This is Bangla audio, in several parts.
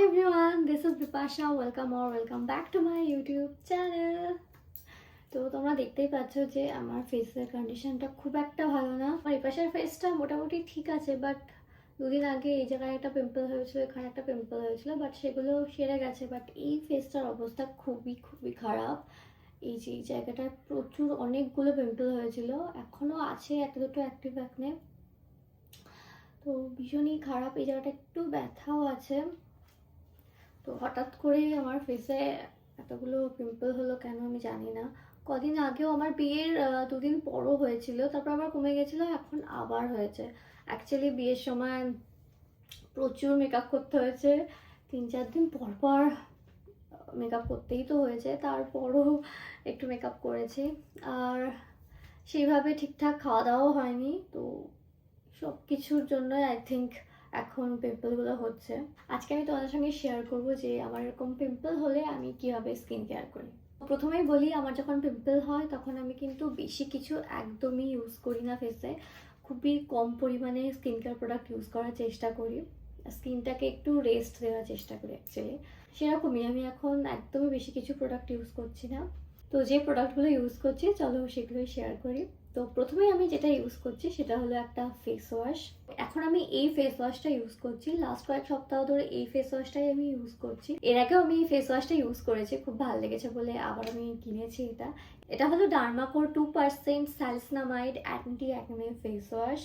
everyone, this is Bipasha. Welcome back to my YouTube channel. তো তোমরা দেখতেই পাচ্ছ যে আমার ফেসের কন্ডিশনটা খুব একটা ভালো না। আমার এই পাশের ফেসটা মোটামুটি ঠিক আছে, বাট দুদিন আগে এই জায়গায় একটা পিম্পল হয়েছিল, এখানে একটা পিম্পল হয়েছিল, বাট সেগুলো সেরে গেছে। বাট এই ফেসটার অবস্থা খুবই খারাপ। এই যে এই জায়গাটায় প্রচুর অনেকগুলো পিম্পল হয়েছিল, এখনও আছে একটা দুটো অ্যাক্টিভ অ্যাকনে। তো ভীষণই খারাপ। এই জায়গাটা একটু ব্যথাও আছে। তো হঠাৎ করে আমার ফেসে এতগুলো পিম্পল হলো কেন আমি জানি না। কদিন আগেও আমার বিয়ের দুদিন পরও হয়েছিল, তারপর আবার কমে গেছিলো, এখন আবার হয়েছে। অ্যাকচুয়ালি বিয়ের সময় প্রচুর মেকআপ করতে হয়েছে, 3-4 দিন পর পর মেকআপ করতেই তো হয়েছে, তারপরও একটু মেকআপ করেছি। আর সেইভাবে ঠিকঠাক খাওয়া দাওয়াও হয়নি, তো সব কিছুর জন্য আই থিঙ্ক এখন পিম্পলগুলো হচ্ছে। আজকে আমি তোমাদের সঙ্গে শেয়ার করব যে আমার এরকম পিম্পল হলে আমি কিভাবে স্কিন কেয়ার করি। প্রথমেই বলি, আমার যখন পিম্পল হয় তখন আমি কিন্তু বেশি কিছু একদমই ইউজ করি না ফেসে, খুবই কম পরিমাণে স্কিন কেয়ার প্রোডাক্ট ইউজ করার চেষ্টা করি, স্কিনটাকে একটু রেস্ট দেওয়ার চেষ্টা করি অ্যাকচুয়ালি। সেরকমই আমি এখন একদমই বেশি কিছু প্রোডাক্ট ইউজ করছি না। তো যে প্রোডাক্টগুলো ইউজ করছি চলো সেগুলোই শেয়ার করি। তো প্রথমে আমি যেটা ইউজ করছি সেটা হলো একটা ফেস ওয়াশ। এখন আমি এই ফেস ওয়াশটা ইউজ করছি, লাস্ট কয়েক সপ্তাহ ধরে এই ফেস ওয়াশটাই আমি ইউজ করছি। এর আগেও আমি এই ফেস ওয়াশটা ইউজ করেছি, খুব ভালো লেগেছে বলে আবার আমি কিনেছি এটা। এটা হলো ডার্মাকোর 2% স্যালিসিলামাইড অ্যান্টি অ্যাকনে ফেস ওয়াশ।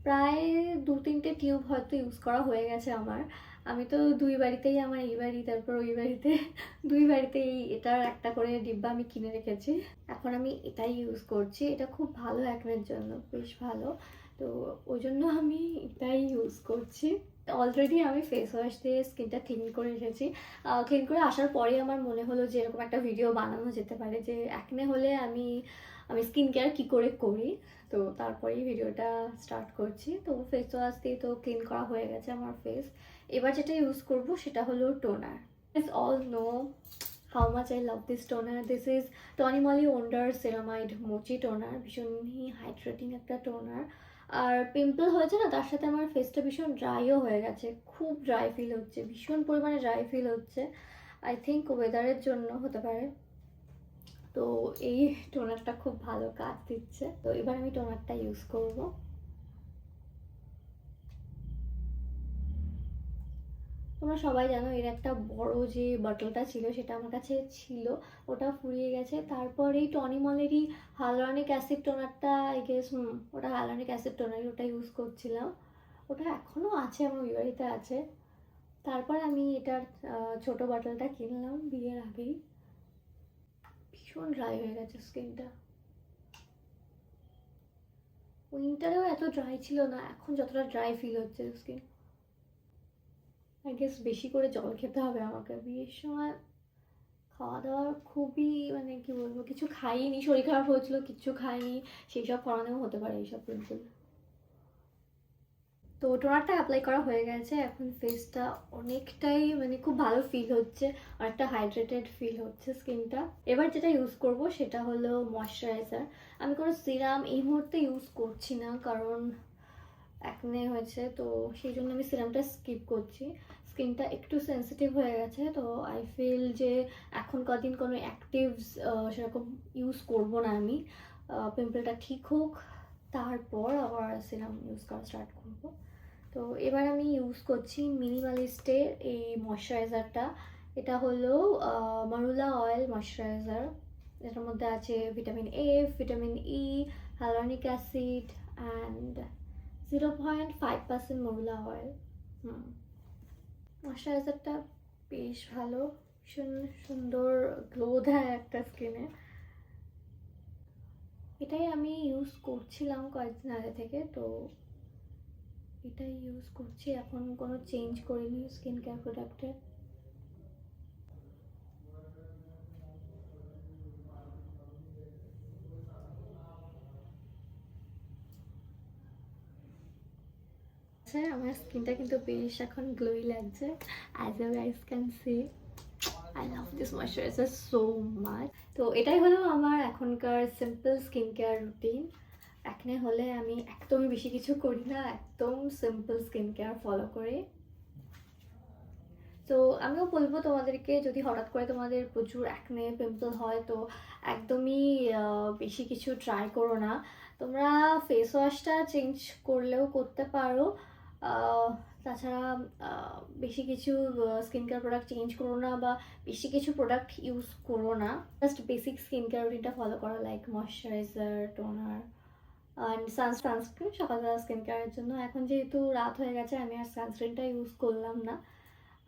প্রায় 2-3টে টিউব হয়তো ইউজ করা হয়ে গেছে আমার। আমি তো দুই বাড়িতেই, আমার এই বাড়ি তারপর ওই বাড়িতে, দুই বাড়িতেই এটার একটা করে ডিব্বা আমি কিনে রেখেছি। এখন আমি এটাই ইউজ করছি, এটা খুব ভালো অ্যাকনের জন্য, বেশ ভালো। তো ওই জন্য আমি এটাই ইউজ করছি। অলরেডি আমি ফেস ওয়াশ দিয়ে স্কিনটা ক্লিন করে এসেছি। ক্লিন করে আসার পরেই আমার মনে হলো যে এরকম একটা ভিডিও বানানো যেতে পারে যে অ্যাকনে হলে আমি স্কিন কেয়ার কী করে করি। তো তারপরেই ভিডিওটা স্টার্ট করছি। তো ফেস ওয়াশ দিয়ে তো ক্লিন করা হয়ে গেছে আমার ফেস। এবার যেটা ইউজ করব সেটা হলো toner. Guys all know how much I love this toner. This is Tony Moly Wonder Ceramide Mochi Toner. ভীষণই হাইড্রেটিং একটা টোনার। আর পিম্পল হয়েছে না, তার সাথে আমার ফেসটা ভীষণ ড্রাইও হয়ে গেছে, খুব ড্রাই ফিল হচ্ছে, ভীষণ পরিমাণে ড্রাই ফিল হচ্ছে। আই থিঙ্ক ওয়েদারের জন্য হতে পারে। তো এই টোনারটা খুব ভালো কাজ দিচ্ছে। তো এবার আমি টোনারটা ইউজ করব। তোমরা সবাই জানো এর একটা বড় যে বটলটা ছিল সেটা আমার কাছে ছিল, ওটা ফুরিয়ে গেছে। তারপর এই টনি মলেরই হাইয়ালুরনিক অ্যাসিড টোনারটা, আই গেস ওটা হাইয়ালুরনিক অ্যাসিড টোনারই, ওটা ইউজ করছিলাম। ওটা এখনও আছে, আমার ওই বাড়িতে আছে। তারপর আমি এটার ছোট বটলটা কিনলাম বিয়ের আগেই। ভীষণ ড্রাই হয়ে গেছে স্কিনটা। উইন্টারেও এত ড্রাই ছিল না, এখন যতটা ড্রাই ফিল হচ্ছে স্কিন। আই গেস বেশি করে জল খেতে হবে আমাকে। বিয়ের সময় খাওয়া দাওয়ার খুবই মানে কি বলবো, কিছু খাইনি, শরীর খারাপ হয়েছিল, কিছু খাইনি, সেই সব কারণেও হতে পারে এইসব পিম্পল। তো টোনারটা অ্যাপ্লাই করা হয়ে গেছে, এখন ফেসটা অনেকটাই মানে খুব ভালো ফিল হচ্ছে, অনেকটা হাইড্রেটেড ফিল হচ্ছে স্কিনটা। এবার যেটা ইউজ করব সেটা হলো ময়শ্চারাইজার। আমি কোনো সিরাম এই মুহূর্তে ইউজ করছি না, কারণ অ্যাকনে হয়েছে, তো সেই জন্য আমি সিরামটা স্কিপ করছি। স্কিনটা একটু সেন্সিটিভ হয়ে গেছে, তো আই ফিল যে এখন কদিন কোনো অ্যাক্টিভস সেরকম ইউজ করব না আমি। পিম্পলটা ঠিক হোক, তারপর আবার সিরাম ইউজ করা স্টার্ট করব। তো এবার আমি ইউজ করছি মিনিমালিস্টের এই ময়শ্চারাইজারটা। এটা হলো মারুলা অয়েল ময়শ্চারাইজার। এটার মধ্যে আছে vitamin A, vitamin E, hyaluronic acid and 0.5% marula oil. ময়শ্চারাইজারটা বেশ ভালো, ভীষণ সুন্দর গ্লো দেয় একটা স্কিনে। এটাই আমি ইউজ করছিলাম কয়েকদিন আগে থেকে, তো এটাই ইউজ করছি, এখন কোনো চেঞ্জ করিনি স্কিন কেয়ার প্রোডাক্টে। আমার স্কিনটা কিন্তু বেশ এখন গ্লোই লাগছে, as you guys can see. I love this moisturizer so much. তো এটাই হলো আমার এখনকার simple skin care routine. Acne হলে আমি একদমই বেশি কিছু করি না, একদম সিম্পল স্কিন কেয়ার ফলো করি। তো আমিও বলবো তোমাদেরকে, যদি হঠাৎ করে তোমাদের প্রচুর অ্যাকনে পিম্পল হয় তো একদমই বেশি কিছু ট্রাই করো না। তোমরা ফেস ওয়াশটা চেঞ্জ করলেও করতে পারো, তাছাড়া বেশি কিছু স্কিন কেয়ার প্রোডাক্ট চেঞ্জ করো না বা বেশি কিছু প্রোডাক্ট ইউজ করো না। জাস্ট বেসিক স্কিন কেয়ার রুটিনটা ফলো করো, like moisturiser, toner and sunscreen সকালবেলা স্কিন কেয়ারের জন্য। এখন যেহেতু রাত হয়ে গেছে আমি আর সানস্ক্রিনটা ইউজ করলাম না।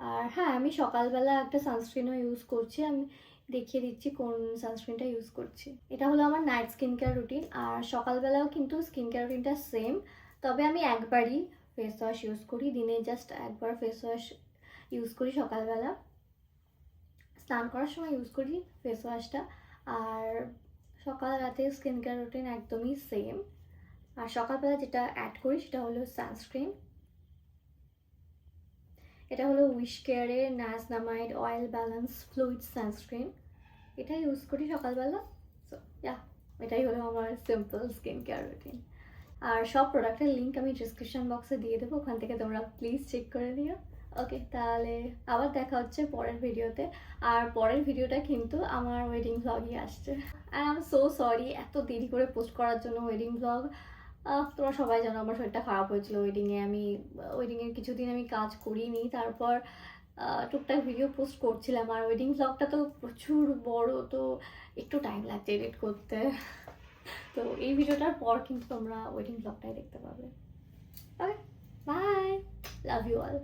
আর হ্যাঁ, আমি সকালবেলা একটা সানস্ক্রিনও ইউজ করছি, আমি দেখিয়ে দিচ্ছি কোন সানস্ক্রিনটা ইউজ করছি। এটা হলো আমার নাইট স্কিন কেয়ার রুটিন। আর সকালবেলাও কিন্তু স্কিন কেয়ার রুটিনটা সেম, তবে আমি একবারই ফেস ওয়াশ ইউজ করি, দিনে জাস্ট একবার ফেস ওয়াশ ইউজ করি সকালবেলা, স্নান করার সময় ইউজ করি ফেস ওয়াশটা। আর সকাল রাতে স্কিন কেয়ার রুটিন একদমই সেম। আর সকালবেলা যেটা অ্যাড করি সেটা হলো সানস্ক্রিন। এটা হলো উইশ কেয়ারের niacinamide oil balance fluid sunscreen, এটা ইউজ করি সকালবেলা। সো ইয়া, এটাই হলো আমার সিম্পল স্কিন কেয়ার রুটিন। আর সব প্রোডাক্টের লিঙ্ক আমি ডিসক্রিপশন বক্সে দিয়ে দেবো, ওখান থেকে তোমরা প্লিজ চেক করে নিও। ওকে, তাহলে আবার দেখা হচ্ছে পরের ভিডিওতে। আর পরের ভিডিওটা কিন্তু আমার ওয়েডিং ভ্লগই আসছে। আর আই এম সো সরি এত দেরি করে পোস্ট করার জন্য ওয়েডিং ভ্লগ। তোমরা সবাই জানো আমার শরীরটা খারাপ হয়েছিল ওয়েডিংয়ে। আমি ওয়েডিংয়ের কিছুদিন আমি কাজ করিনি, তারপর টুকটাক ভিডিও পোস্ট করছিলাম। আর ওয়েডিং ভ্লগটা তো প্রচুর বড়, তো একটু টাইম লাগছে এডিট করতে। তো এই ভিডিওটার পর কিন্তু তোমরা ওয়েডিং ভ্লগটাই দেখতে পাবে। ওকে, বাই, লাভ ইউ অল।